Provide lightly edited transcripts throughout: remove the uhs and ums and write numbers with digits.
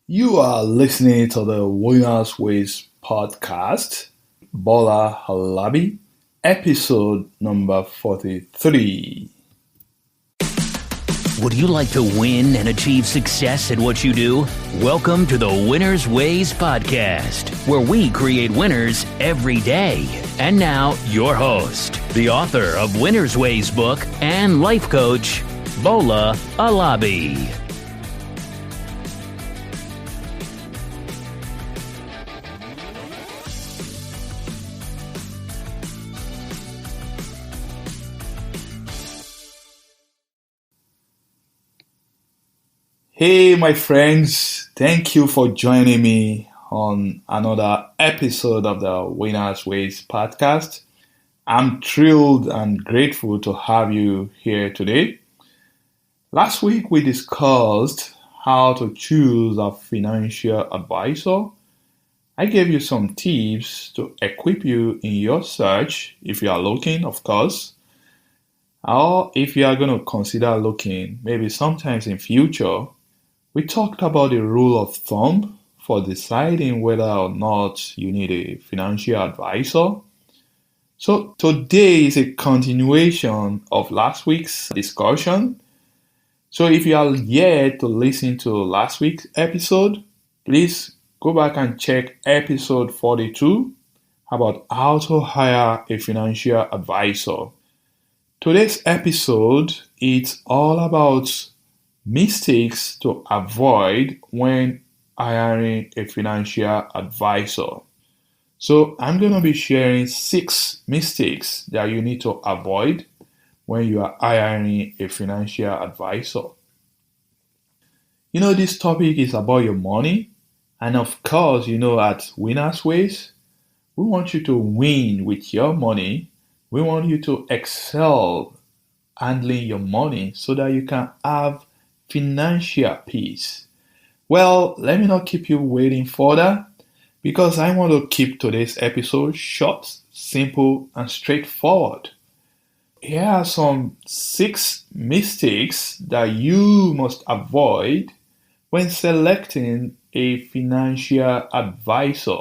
You are listening to the Winners Ways podcast, Bola Halabi, episode number 43. Would you like to win and achieve success at what you do? Welcome to the Winners Ways podcast, where we create winners every day. And now, your host, the author of Winners Ways book and life coach, Bola Halabi. Hey, my friends, thank you for joining me on another episode of the Winners Ways podcast. I'm thrilled and grateful to have you here today. Last week, we discussed how to choose a financial advisor. I gave you some tips to equip you in your search if you are looking, of course, or if you are going to consider looking maybe sometimes in future. We talked about the rule of thumb for deciding whether or not you need a financial advisor. So today is a continuation of last week's discussion. So if you are yet to listen to last week's episode, please go back and check episode 42 about how to hire a financial advisor. Today's episode is all about mistakes to avoid when hiring a financial advisor. So I'm going to be sharing 6 mistakes that you need to avoid when you are hiring a financial advisor. You know, this topic is about your money. And of course, at Winners Ways, we want you to win with your money. We want you to excel handling your money so that you can have financial peace. Well, let me not keep you waiting further because I want to keep today's episode short, simple, and straightforward. Here are some 6 mistakes that you must avoid when selecting a financial advisor.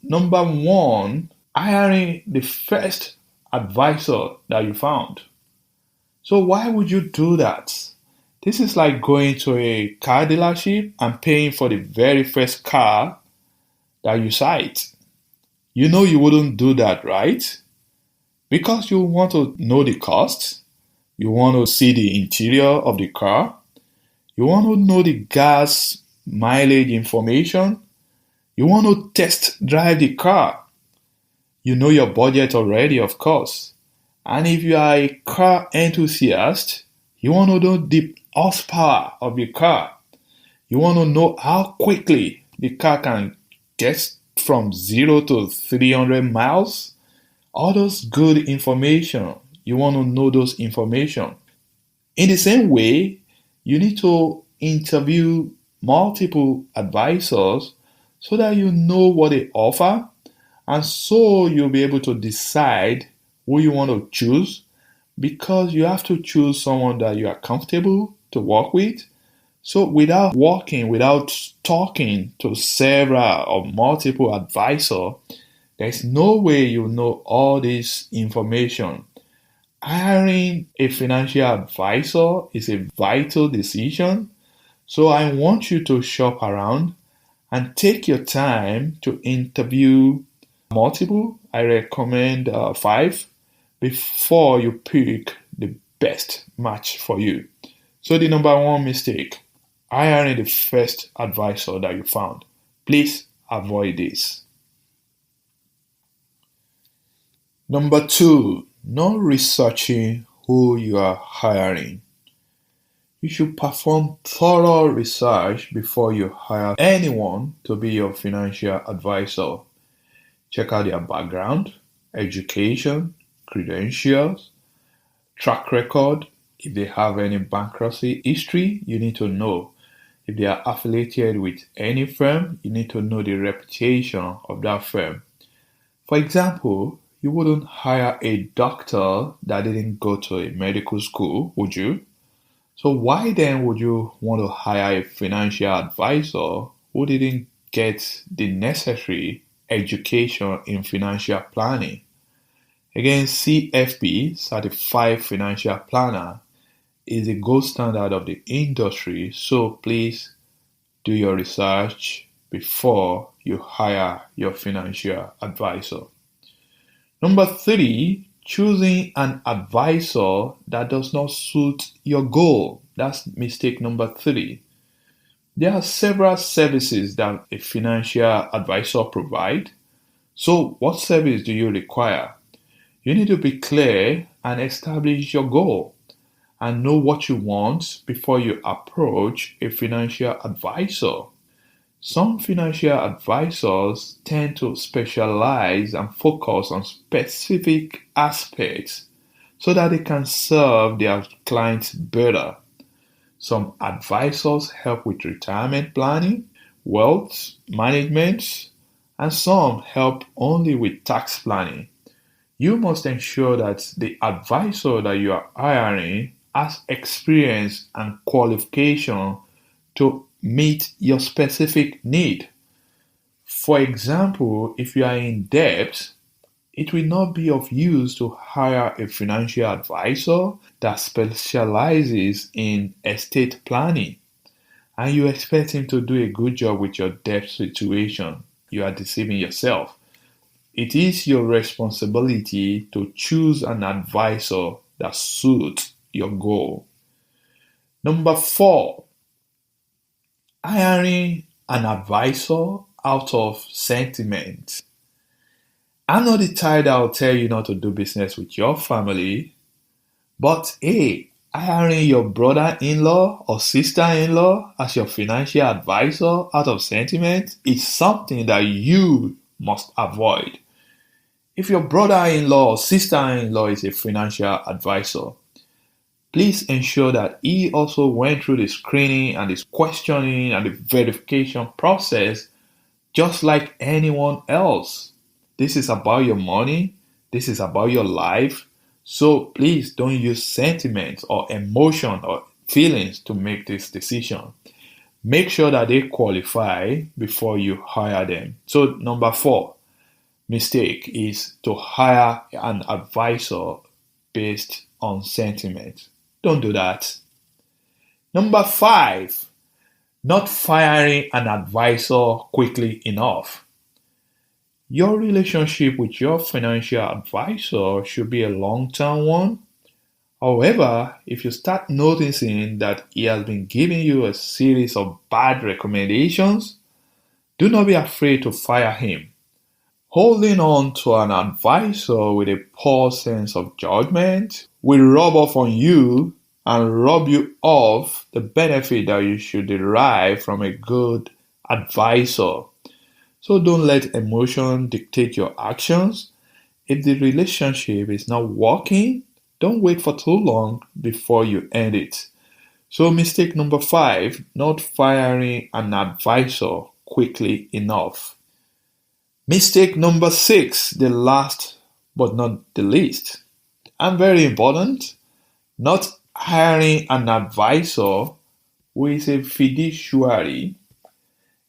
Number 1, hiring the first advisor that you found. So why would you do that? This is like going to a car dealership and paying for the very first car that you sight. You know you wouldn't do that, right? Because you want to know the cost, you want to see the interior of the car, you want to know the gas mileage information, you want to test drive the car. You know your budget already, of course. And if you are a car enthusiast, you want to know the horsepower of your car. You want to know how quickly the car can get from 0 to 300 miles. All those good information. You want to know those information. In the same way, you need to interview multiple advisors so that you know what they offer. And so you'll be able to decide who you want to choose, because you have to choose someone that you are comfortable to work with. So without talking to several or multiple advisors, there's no way you know all this information. Hiring a financial advisor is a vital decision. So I want you to shop around and take your time to interview multiple. I recommend 5 before you pick the best match for you. So the number 1 mistake, hiring the first advisor that you found. Please avoid this. Number 2, not researching who you are hiring. You should perform thorough research before you hire anyone to be your financial advisor. Check out their background, education, credentials, track record. If they have any bankruptcy history, you need to know. If they are affiliated with any firm, you need to know the reputation of that firm. For example, you wouldn't hire a doctor that didn't go to a medical school, would you? So why then would you want to hire a financial advisor who didn't get the necessary education in financial planning? Again, CFP, Certified Financial Planner, is the gold standard of the industry, so please do your research before you hire your financial advisor. Number three, choosing an advisor that does not suit your goal. That's mistake number three. There are several services that a financial advisor provide. So what service do you require? You need to be clear and establish your goal and know what you want before you approach a financial advisor. Some financial advisors tend to specialize and focus on specific aspects so that they can serve their clients better. Some advisors help with retirement planning, wealth management, and some help only with tax planning. You must ensure that the advisor that you are hiring has experience and qualification to meet your specific need. For example, if you are in debt, it will not be of use to hire a financial advisor that specializes in estate planning and you expect him to do a good job with your debt situation. You are deceiving yourself. It is your responsibility to choose an advisor that suits your goal. Number four, hiring an advisor out of sentiment. I'm not the type that will tell you not to do business with your family, but hey, hiring your brother-in-law or sister-in-law as your financial advisor out of sentiment is something that you must avoid. If your brother-in-law or sister-in-law is a financial advisor, please ensure that he also went through the screening and the questioning and the verification process just like anyone else. This is about your money. This is about your life. So please don't use sentiment or emotion or feelings to make this decision. Make sure that they qualify before you hire them. So number four mistake is to hire an advisor based on sentiment. Don't do that. Number five, not firing an advisor quickly enough. Your relationship with your financial advisor should be a long-term one. However, if you start noticing that he has been giving you a series of bad recommendations, do not be afraid to fire him. Holding on to an advisor with a poor sense of judgment will rub off on you and rob you of the benefit that you should derive from a good advisor. So don't let emotion dictate your actions. If the relationship is not working, don't wait for too long before you end it. So mistake number five, not firing an advisor quickly enough. Mistake number six, the last but not the least, and very important, not hiring an advisor who is a fiduciary.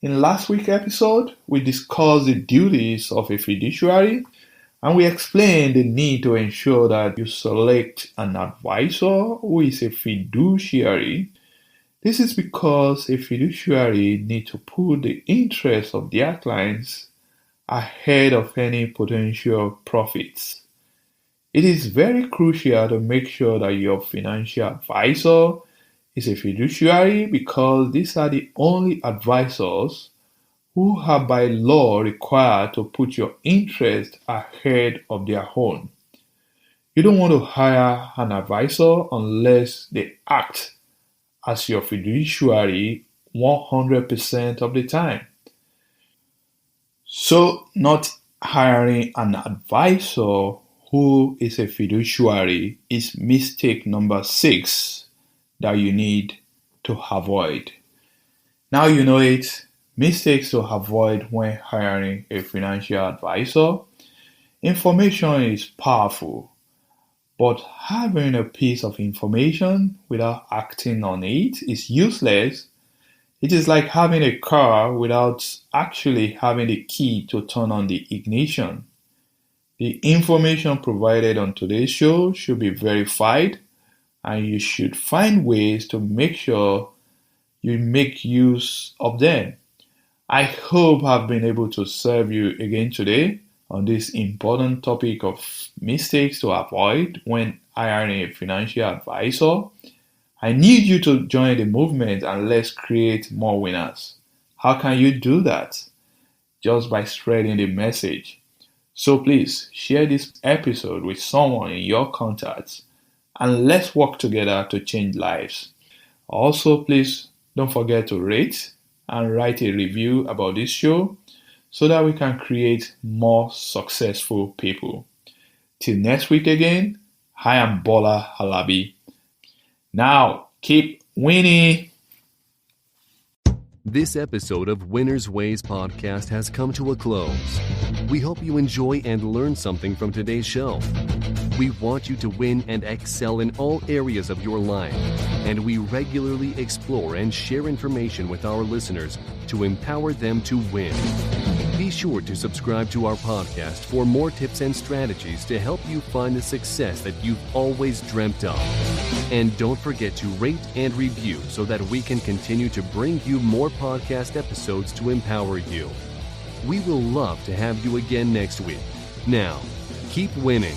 In last week's episode, we discussed the duties of a fiduciary and we explained the need to ensure that you select an advisor who is a fiduciary. This is because a fiduciary needs to put the interests of their clients ahead of any potential profits. It is very crucial to make sure that your financial advisor is a fiduciary because these are the only advisors who are by law required to put your interest ahead of their own. You don't want to hire an advisor unless they act as your fiduciary 100% of the time. So, not hiring an advisor who is a fiduciary is mistake number six that you need to avoid. Now you know it. Mistakes to avoid when hiring a financial advisor. Information is powerful, But having a piece of information without acting on it is useless. It is like having a car without actually having the key to turn on the ignition. The information provided on today's show should be verified, and you should find ways to make sure you make use of them. I hope I've been able to serve you again today on this important topic of mistakes to avoid when hiring a financial advisor. I need you to join the movement and let's create more winners. How can you do that? Just by spreading the message. So please share this episode with someone in your contacts and let's work together to change lives. Also, please don't forget to rate and write a review about this show so that we can create more successful people. Till next week again, I am Bola Halabi. Now, keep winning. This episode of Winner's Ways podcast has come to a close. We hope you enjoy and learn something from today's show. We want you to win and excel in all areas of your life, and we regularly explore and share information with our listeners to empower them to win. Be sure to subscribe to our podcast for more tips and strategies to help you find the success that you've always dreamt of. And don't forget to rate and review so that we can continue to bring you more podcast episodes to empower you. We will love to have you again next week. Now, keep winning.